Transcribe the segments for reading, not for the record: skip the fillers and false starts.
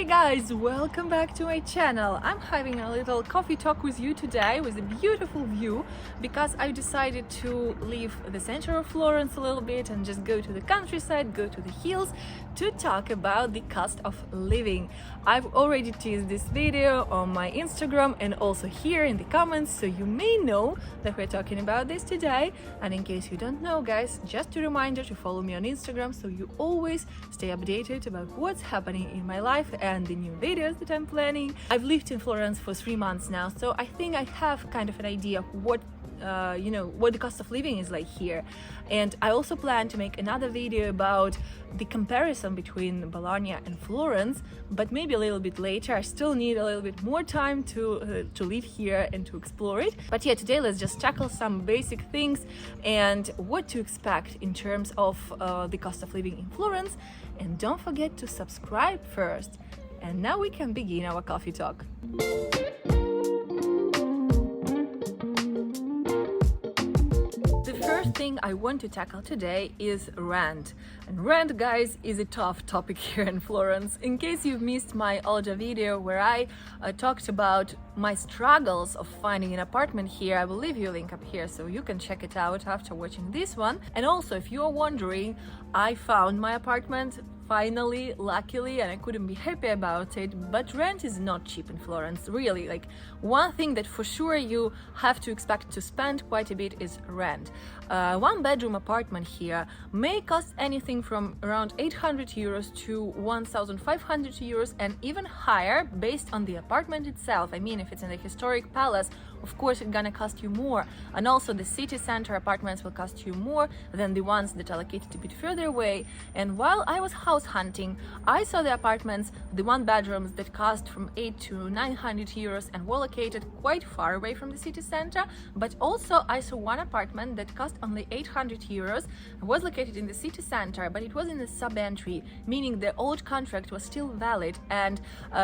guys, welcome back to my channel. I'm having a little coffee talk with you today with a beautiful view because I decided to leave the center of Florence a little bit and just go to the countryside, go to the hills to talk about the cost of living. I've already teased this video on my Instagram and also here in the comments, so you may know that we're talking about this today. And in case you don't know, guys, just a reminder to follow me on Instagram so you always stay updated about what's happening in my life and the new videos that I'm planning. I've lived in Florence for 3 months now, so I think I have kind of an idea of what what the cost of living is like here. And I also plan to make another video about the comparison between Bologna and Florence, but maybe a little bit later. I still need a little bit more time to live here and to explore it. But yeah, today let's just tackle some basic things and what to expect in terms of the cost of living in Florence. And don't forget to subscribe first. And now we can begin our coffee talk. First thing I want to tackle today is rent. And rent, guys, is a tough topic here in Florence. In case you've missed my older video where I talked about my struggles of finding an apartment here, I will leave you a link up here so you can check it out after watching this one. And also, if you're wondering, I found my apartment finally, luckily, and I couldn't be happy about it. But rent is not cheap in Florence, really. Like, one thing that for sure you have to expect to spend quite a bit is rent. One bedroom apartment here may cost anything from around 800 euros to 1,500 euros and even higher based on the apartment itself. I mean, if it's in a historic palace, of course it's gonna cost you more. And also the city center apartments will cost you more than the ones that are located a bit further away. And while I was house hunting, I saw the apartments, the one bedrooms that cost from 800 to 900 euros and were located quite far away from the city center. But also I saw one apartment that cost only 800 euros, was located in the city center, but it was in a sub-entry, meaning the old contract was still valid and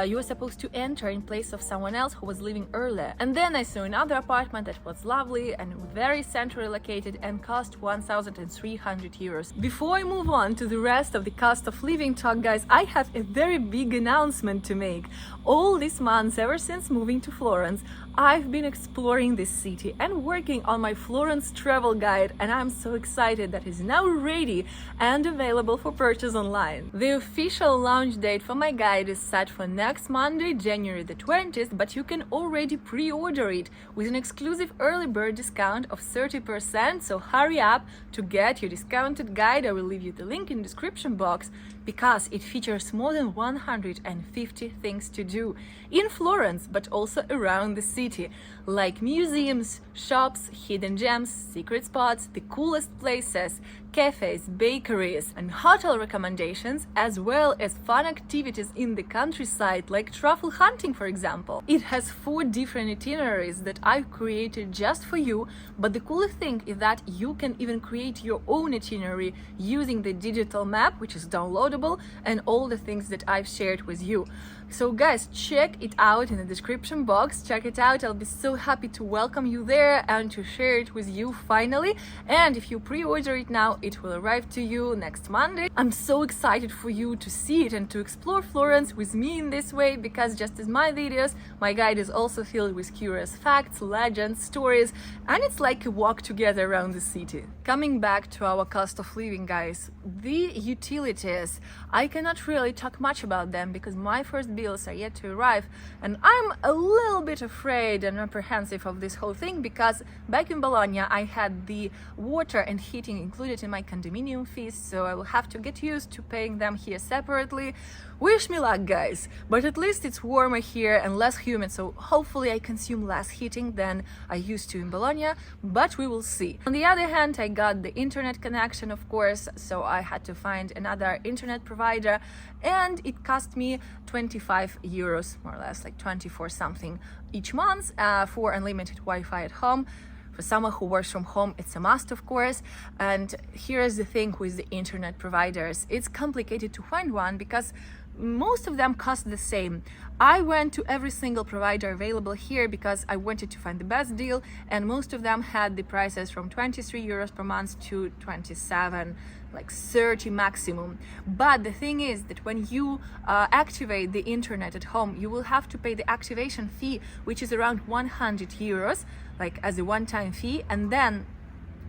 you were supposed to enter in place of someone else who was living earlier. And then I saw another apartment that was lovely and very centrally located and cost 1,300 euros. Before I move on to the rest of the cost of living talk, guys, I have a very big announcement to make. All these months, ever since moving to Florence, I've been exploring this city and working on my Florence travel guide, and I'm so excited that it's now ready and available for purchase online. The official launch date for my guide is set for next Monday, January the 20th, but you can already pre-order it with an exclusive early bird discount of 30%, so hurry up to get your discounted guide. I will leave you the link in the description box because it features more than 150 things to do in Florence, but also around the city, like museums, shops, hidden gems, secret spots, the coolest places, cafes, bakeries, and hotel recommendations, as well as fun activities in the countryside, like truffle hunting, for example. It has 4 different itineraries that I've created just for you, but the coolest thing is that you can even create your own itinerary using the digital map, which is downloadable, and all the things that I've shared with you. So guys, check it out in the description box, check it out. I'll be so happy to welcome you there and to share it with you finally. And if you pre-order it now, it will arrive to you next Monday. I'm so excited for you to see it and to explore Florence with me in this way, because just as my videos, my guide is also filled with curious facts, legends, stories, and it's like a walk together around the city. Coming back to our cost of living, guys, the utilities, I cannot really talk much about them because my first bills are yet to arrive, and I'm a little bit afraid and apprehensive of this whole thing because back in Bologna I had the water and heating included in my condominium fees, so I will have to get used to paying them here separately. Wish me luck, guys, but at least it's warmer here and less humid, so hopefully I consume less heating than I used to in Bologna, but we will see. On the other hand, I got the internet connection, of course, so I had to find another internet provider, and it cost me 25 euros, more or less, like 24 something each month for unlimited Wi-Fi at home. For someone who works from home, it's a must, of course. And here's the thing with the internet providers. It's complicated to find one because most of them cost the same. I went to every single provider available here because I wanted to find the best deal, and most of them had the prices from 23 euros per month to 27, like 30 maximum. But the thing is that when you activate the internet at home, you will have to pay the activation fee, which is around 100 euros, like as a one-time fee, and then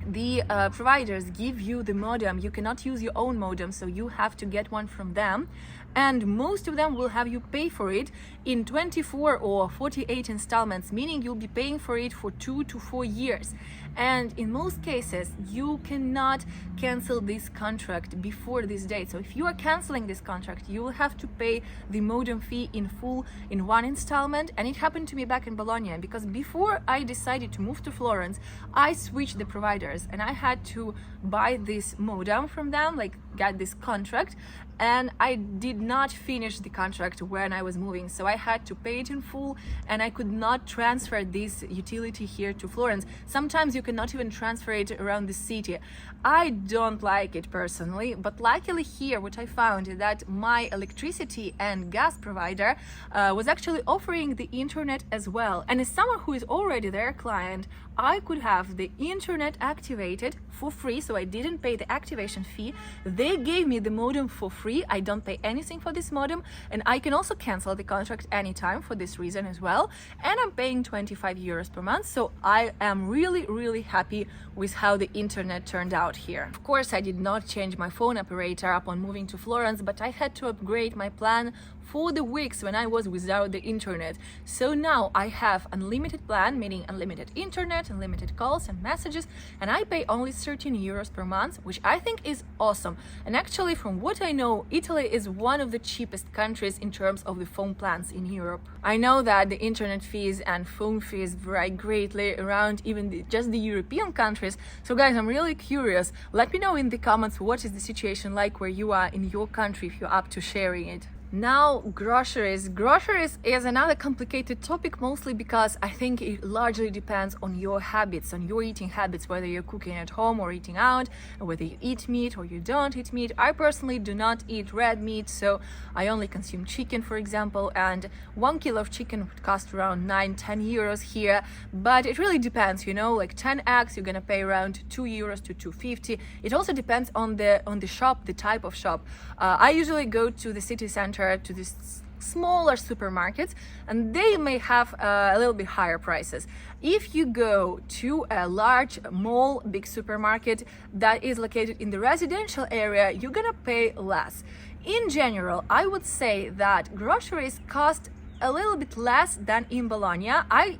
the providers give you the modem. You cannot use your own modem, so you have to get one from them, and most of them will have you pay for it in 24 or 48 installments, meaning you'll be paying for it for 2 to 4 years. And in most cases you cannot cancel this contract before this date. So if you are canceling this contract, you will have to pay the modem fee in full in one installment. And it happened to me back in Bologna, because before I decided to move to Florence, I switched the providers and I had to buy this modem from them, like get this contract, and I did not finish the contract when I was moving, so I had to pay it in full, and I could not transfer this utility here to Florence. Sometimes you cannot even transfer it around the city. I don't like it personally, but luckily here what I found is that my electricity and gas provider was actually offering the internet as well, and as someone who is already their client, I could have the internet activated for free, so I didn't pay the activation fee. They gave me the modem for free. I don't pay anything for this modem, and I can also cancel the contract anytime for this reason as well. And I'm paying 25 euros per month, so I am really happy with how the internet turned out here. Of course, I did not change my phone operator upon moving to Florence, but I had to upgrade my plan for the weeks when I was without the internet. So now I have unlimited plan, meaning unlimited internet, unlimited calls and messages, and I pay only 13 euros per month, which I think is awesome. And actually, from what I know, Italy is one of the cheapest countries in terms of the phone plans in Europe. I know that the internet fees and phone fees vary greatly around even just the European countries. So guys, I'm really curious. Let me know in the comments what is the situation like where you are in your country, if you're up to sharing it. Now, groceries. Groceries is another complicated topic, mostly because I think it largely depends on your habits, on your eating habits, whether you're cooking at home or eating out, or whether you eat meat or you don't eat meat. I personally do not eat red meat, so I only consume chicken, for example, and 1 kilo of chicken would cost around 9-10 euros here, but it really depends, you know, like 10 eggs, you're gonna pay around 2 euros to 2.50. It also depends on the shop, the type of shop. I usually go to the city center, to these smaller supermarkets, and they may have a little bit higher prices. If you go to a large mall, big supermarket that is located in the residential area, you're gonna pay less. In general, I would say that groceries cost a little bit less than in Bologna. I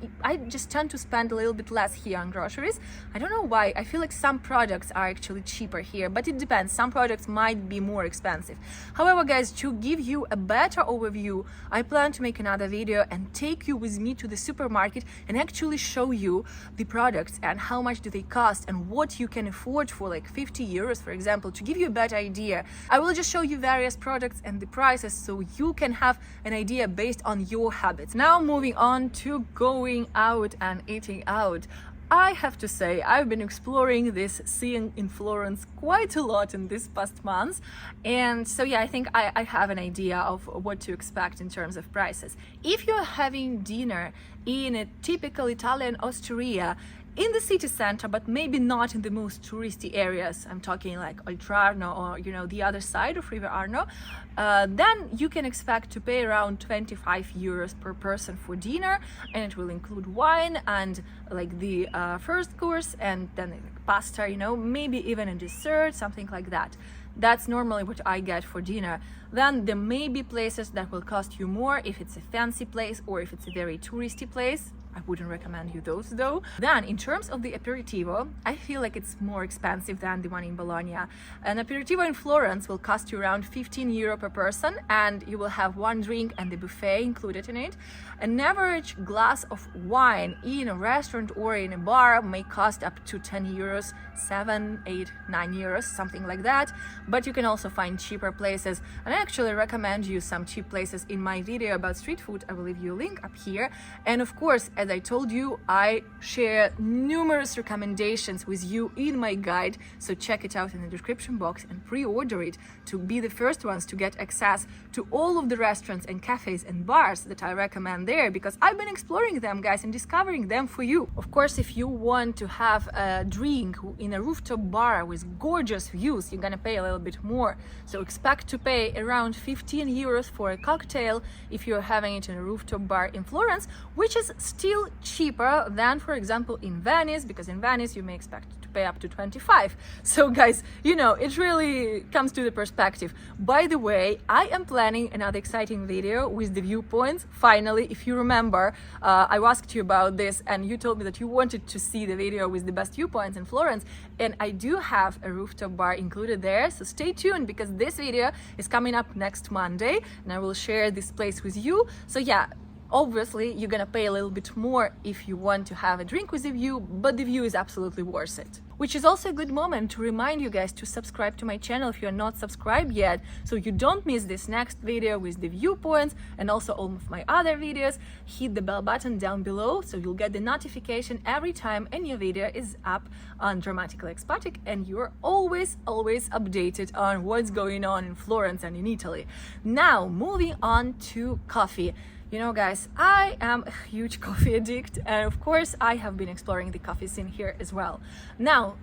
just tend to spend a little bit less here on groceries. I don't know why. I feel like some products are actually cheaper here, but it depends. Some products might be more expensive. However, guys, to give you a better overview, I plan to make another video and take you with me to the supermarket and actually show you the products and how much do they cost and what you can afford for like 50 euros, for example, to give you a better idea. I will just show you various products and the prices so you can have an idea based on your habits. Now, moving on to going out and eating out. I have to say, I've been exploring this scene in Florence quite a lot in these past months, and so yeah, I think I have an idea of what to expect in terms of prices. If you're having dinner in a typical Italian osteria in the city center, but maybe not in the most touristy areas, I'm talking like Oltrarno or, you know, the other side of River Arno, then you can expect to pay around 25 euros per person for dinner, and it will include wine and like the first course, and then pasta, you know, maybe even a dessert, something like that. That's normally what I get for dinner. Then there may be places that will cost you more if it's a fancy place or if it's a very touristy place. I wouldn't recommend you those though. Then in terms of the aperitivo, I feel like it's more expensive than the one in Bologna. An aperitivo in Florence will cost you around 15 euro per person, and you will have one drink and the buffet included in it. An average glass of wine in a restaurant or in a bar may cost up to 10 euros, 7, 8, 9 euros, something like that. But you can also find cheaper places, and I actually recommend you some cheap places in my video about street food. I will leave you a link up here. And of course, at as I told you, I share numerous recommendations with you in my guide, so check it out in the description box and pre-order it to be the first ones to get access to all of the restaurants and cafes and bars that I recommend there, because I've been exploring them, guys, and discovering them for you. Of course, if you want to have a drink in a rooftop bar with gorgeous views, you're gonna pay a little bit more. So expect to pay around 15 euros for a cocktail if you're having it in a rooftop bar in Florence, which is still cheaper than, for example, in Venice, because in Venice you may expect to pay up to 25. So guys, you know, it really comes to the perspective. By the way, I am planning another exciting video with the viewpoints. Finally, if you remember, I asked you about this and you told me that you wanted to see the video with the best viewpoints in Florence, and I do have a rooftop bar included there, so stay tuned because this video is coming up next Monday and I will share this place with you. So yeah, obviously you're gonna pay a little bit more if you want to have a drink with the view, but the view is absolutely worth it. Which is also a good moment to remind you guys to subscribe to my channel if you're not subscribed yet, so you don't miss this next video with the viewpoints and also all of my other videos. Hit the bell button down below so you'll get the notification every time a new video is up on Dramatically Expatic, and you're always updated on what's going on in Florence and in Italy. Now, moving on to coffee. You know, guys, I am a huge coffee addict, and of course I have been exploring the coffee scene here as well. Now,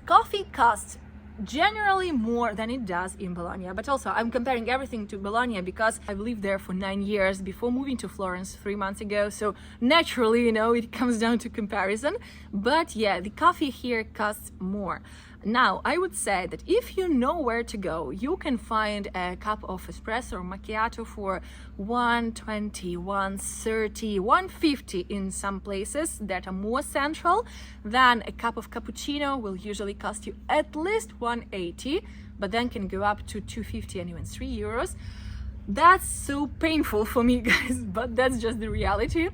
coffee costs generally more than it does in Bologna, but also I'm comparing everything to Bologna because I've lived there for 9 years before moving to Florence 3 months ago, so naturally, you know, it comes down to comparison. But yeah, the coffee here costs more. Now, I would say that if you know where to go, you can find a cup of espresso or macchiato for 120, 130, 150 in some places that are more central. Then a cup of cappuccino will usually cost you at least 180, but then can go up to 250 and even 3 euros. That's so painful for me, guys, but that's just the reality.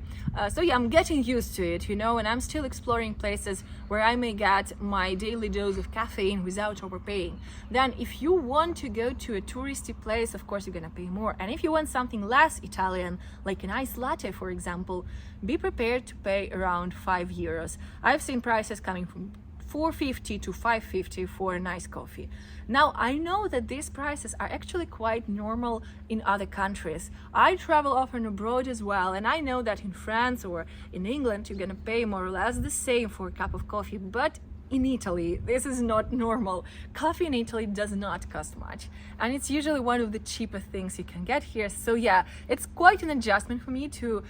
So yeah, I'm getting used to it, you know, and I'm still exploring places where I may get my daily dose of caffeine without overpaying. Then if you want to go to a touristy place, of course you're gonna pay more. And if you want something less Italian, like an iced latte, for example, be prepared to pay around 5 euros. I've seen prices coming from 450 to 550 for a nice coffee. Now, I know that these prices are actually quite normal in other countries. I travel often abroad as well, and I know that in France or in England you're gonna pay more or less the same for a cup of coffee, but in Italy this is not normal. Coffee in Italy does not cost much, and it's usually one of the cheapest things you can get here. So yeah, it's quite an adjustment for me to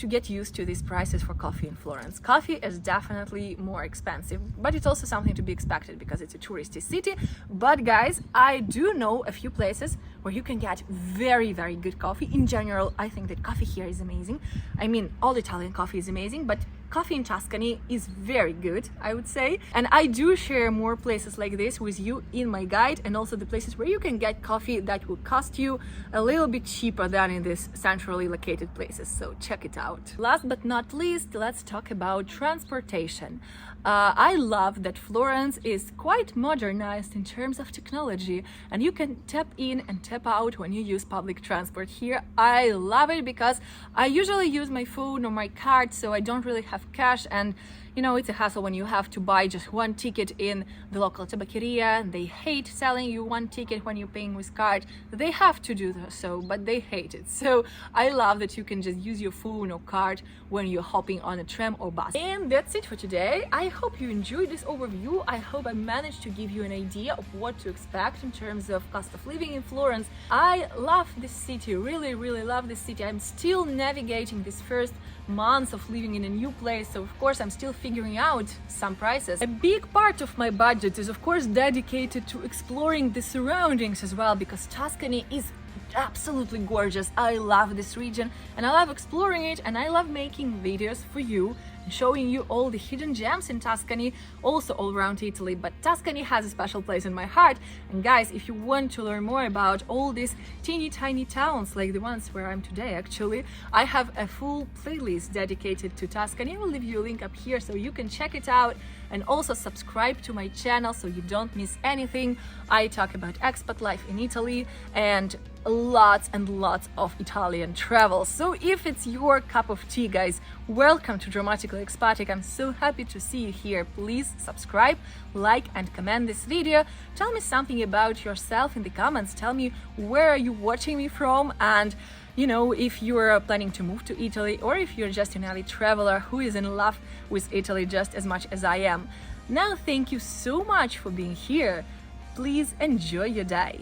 get used to these prices for coffee in Florence. Coffee is definitely more expensive, but it's also something to be expected because it's a touristy city. But guys, I do know a few places where you can get very good coffee. In general, I think that coffee here is amazing. I mean, all Italian coffee is amazing, but coffee in Tuscany is very good, I would say. And I do share more places like this with you in my guide, and also the places where you can get coffee that will cost you a little bit cheaper than in these centrally located places, so check it out. Last but not least, let's talk about transportation. I love that Florence is quite modernized in terms of technology, and you can tap in and tap out when you use public transport here. I love it because I usually use my phone or my card, so I don't really have cash, and you know, it's a hassle when you have to buy just one ticket in the local tabaccheria. They hate selling you one ticket when you're paying with card. They have to do so, but they hate it. So I love that you can just use your phone or card when you're hopping on a tram or bus. And that's it for today. I hope you enjoyed this overview. I hope I managed to give you an idea of what to expect in terms of cost of living in Florence. I love this city, really love this city. I'm still navigating this first months of living in a new place, so of course I'm still figuring out some prices. A big part of my budget is of course dedicated to exploring the surroundings as well, because Tuscany is absolutely gorgeous. I love this region and I love exploring it, and I love making videos for you and showing you all the hidden gems in Tuscany, also all around Italy. But Tuscany has a special place in my heart. And guys, if you want to learn more about all these teeny tiny towns like the ones where I'm today, actually, I have a full playlist dedicated to Tuscany. I will leave you a link up here so you can check it out, and also subscribe to my channel so you don't miss anything. I talk about expat life in Italy and lots and lots of Italian travel. So if it's your cup of tea, guys, welcome to Dramatically Expatic. I'm so happy to see you here. Please subscribe, like and comment this video. Tell me something about yourself in the comments. Tell me where are you watching me from, and you know, if you're planning to move to Italy, or if you're just an Italy traveler who is in love with Italy just as much as I am. Now, thank you so much for being here. Please enjoy your day.